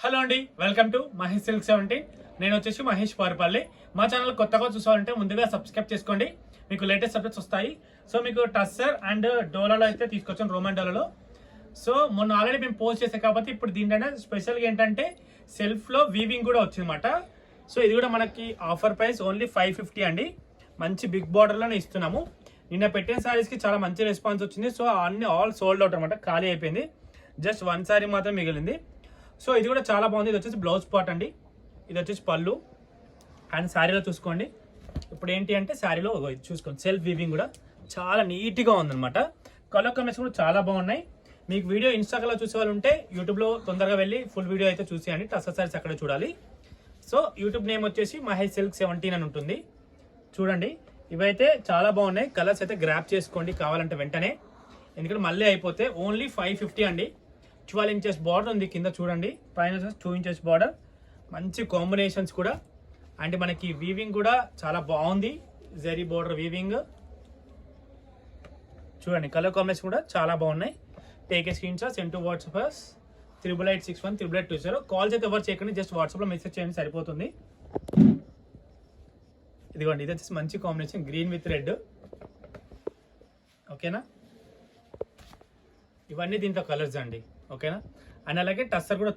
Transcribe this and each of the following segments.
Hello అండి, welcome to Mahesh silk 17. నేను వచ్చేసి మహేష్ పారుపల్లి. మా ఛానల్ కొత్తగా చూసాలంటే ముందుగా సబ్స్క్రైబ్ చేసుకోండి, మీకు లేటెస్ట్ అప్డేట్స్ వస్తాయి. సో మీకు టస్సర్ అండ్ డోలాలో అయితే తీసుకొచ్చాను, రోమన్ డోలాలో. సో మొన్న ఆల్రెడీ మేము పోస్ట్ చేసాం కాబట్టి ఇప్పుడు దీంట్లో స్పెషల్గా ఏంటంటే సెల్ఫ్లో వీవింగ్ కూడా వచ్చిందన్నమాట. సో ఇది కూడా మనకి ఆఫర్ ప్రైస్ ఓన్లీ 550 అండి. మంచి బిగ్ బార్డర్లోనే ఇస్తున్నాము. నిన్న పెట్టిన శారీస్కి చాలా మంచి రెస్పాన్స్ వచ్చింది. సో అన్ని ఆల్ సోల్డ్ అవుట్ అనమాట, ఖాళీ అయిపోయింది. జస్ట్ వన్ శారీ మాత్రం మిగిలింది. సో ఇది కూడా చాలా బాగుంది. ఇది వచ్చేసి బ్లౌజ్ పార్ట్ అండి, ఇది వచ్చేసి పళ్ళు. అండ్ శారీలో చూసుకోండి, ఇప్పుడు ఏంటి అంటే శారీలో చూసుకోండి సెల్ఫ్ వీవింగ్ కూడా చాలా నీట్గా ఉందన్నమాట. కలర్ కాంబినేషన్ కూడా చాలా బాగున్నాయి. మీకు వీడియో ఇన్స్టాగ్రామ్లో చూసే వాళ్ళు ఉంటే యూట్యూబ్లో తొందరగా వెళ్ళి ఫుల్ వీడియో అయితే చూసేయండి. టస్సర్ శారీస్ అక్కడ చూడాలి. సో యూట్యూబ్ నేమ్ వచ్చేసి మహేష్ సిల్క్ 17 అని ఉంటుంది, చూడండి. ఇవైతే చాలా బాగున్నాయి. కలర్స్ అయితే గ్రాప్ చేసుకోండి కావాలంటే వెంటనే, ఎందుకంటే మళ్ళీ అయిపోతే. ఓన్లీ 550 అండి. 12 ఇంచెస్ బార్డర్ ఉంది కింద, చూడండి. పైన 2 ఇంచెస్ బార్డర్, మంచి కాంబినేషన్స్ కూడా. అండ్ మనకి వీవింగ్ కూడా చాలా బాగుంది, జరీ బార్డర్ వీవింగ్ చూడండి. కలర్ కాంబినేషన్ కూడా చాలా బాగున్నాయి. Take a screen shot, send to WhatsApp 8861 calls అయితే ఎవరు చేయకండి, జస్ట్ వాట్సాప్లో మెసేజ్ చేయండి సరిపోతుంది. ఇదిగోండి, ఇది వచ్చేసి మంచి కాంబినేషన్, గ్రీన్ విత్ రెడ్. ఓకేనా, ఇవన్నీ దీంట్లో కలర్స్ అండి. ఓకేనా, అండ్ అలాగే టస్సర్ కూడా.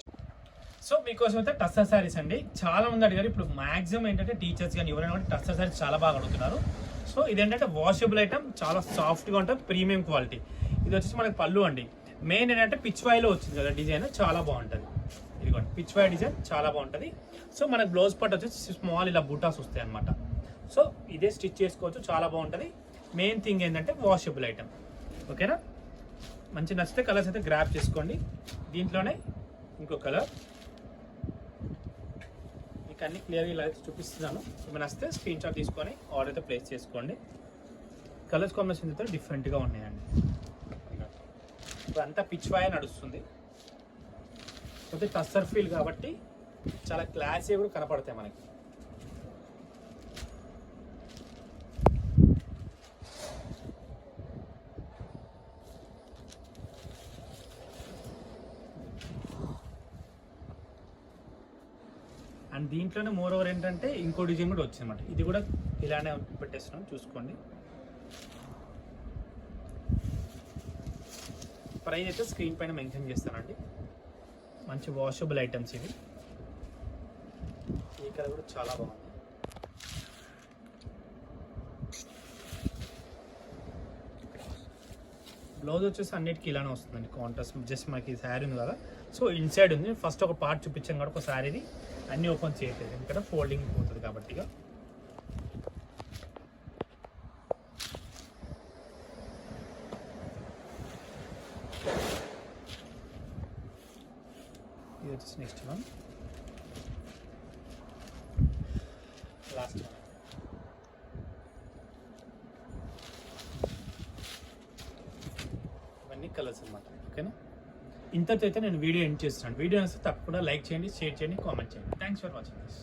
సో మీకోసం అయితే టస్సర్ శారీస్ అండి. చాలా మంది అడిగారు. ఇప్పుడు మాక్సిమం ఏంటంటే టీచర్స్ కానీ ఎవరైనా కానీ టస్సర్ శారీస్ చాలా బాగా అడుగుతున్నారు. సో ఇదేంటంటే వాషబుల్ ఐటమ్, చాలా సాఫ్ట్గా ఉంటుంది, ప్రీమియం క్వాలిటీ. ఇది వచ్చేసి మనకి పళ్ళు అండి. మెయిన్ ఏంటంటే పిచ్ వాయిలో వచ్చింది కదా డిజైన్, చాలా బాగుంటుంది. ఇదిగోండి పిచ్ వాయి డిజైన్ చాలా బాగుంటుంది. సో మనకి బ్లౌజ్ పార్ట్ వచ్చేసి స్మాల్ ఇలా బూటాస్ వస్తాయి అనమాట. సో ఇదే స్టిచ్ చేసుకోవచ్చు, చాలా బాగుంటుంది. మెయిన్ థింగ్ ఏంటంటే వాషబుల్ ఐటమ్. ఓకేనా, మంచి నచ్చితే కలర్స్ అయితే గ్రాప్ చేసుకోండి. దీంట్లోనే ఇంకో కలర్ మీకు అన్ని క్లియర్గా ఇలా అయితే చూపిస్తున్నాను. మీకు నచ్చితే స్క్రీన్ షాట్ తీసుకొని ఆర్డర్ అయితే ప్లేస్ చేసుకోండి. కలర్స్ కాంబినేషన్ అయితే డిఫరెంట్గా ఉన్నాయండి. ఇదంతా పిచ్ వాయ్ నడుస్తుంది, అయితే టస్సర్ ఫీల్ కాబట్టి చాలా క్లాసీ కూడా కనపడతాయి మనకి. అండ్ దీంట్లోనే మోర్ ఓవర్ ఏంటంటే ఇంకో డిజైన్ కూడా వచ్చిందన్నమాట. ఇది కూడా ఇలానే పెట్టేస్తున్నాం, చూసుకోండి. ప్రైస్ అయితే స్క్రీన్ పైన మెన్షన్ చేస్తానండి. మంచి వాషబుల్ ఐటమ్స్ ఇవి. ఈ కలర్ కూడా చాలా బాగుంది. బ్లౌజ్ వచ్చేసి అన్నిటికీ ఇలానే వస్తుందండి, కాంట్రాస్ట్. జస్ట్ మనకి శారీ ఉంది కదా, సో ఇన్సైడ్ ఉంది. ఫస్ట్ ఒక పార్ట్ చూపించాం కాబట్టి ఒక శారీది అన్నీ ఓపెన్ చేయట్లేదు, ఎందుకంటే ఫోల్డింగ్ పోతుంది కాబట్టి. ఇది వచ్చేసి నెక్స్ట్ వన్, లాస్ట్ వన్. ఇవన్నీ కలర్స్ అన్నమాట. ఓకేనా, ఇంతతో అయితే నేను వీడియో ఎండ్ చేస్తున్నాను. వీడియో నచ్చితే తప్పకుండా లైక్ చేయండి, షేర్ చేయండి, కామెంట్ చేయండి. Thanks for watching this.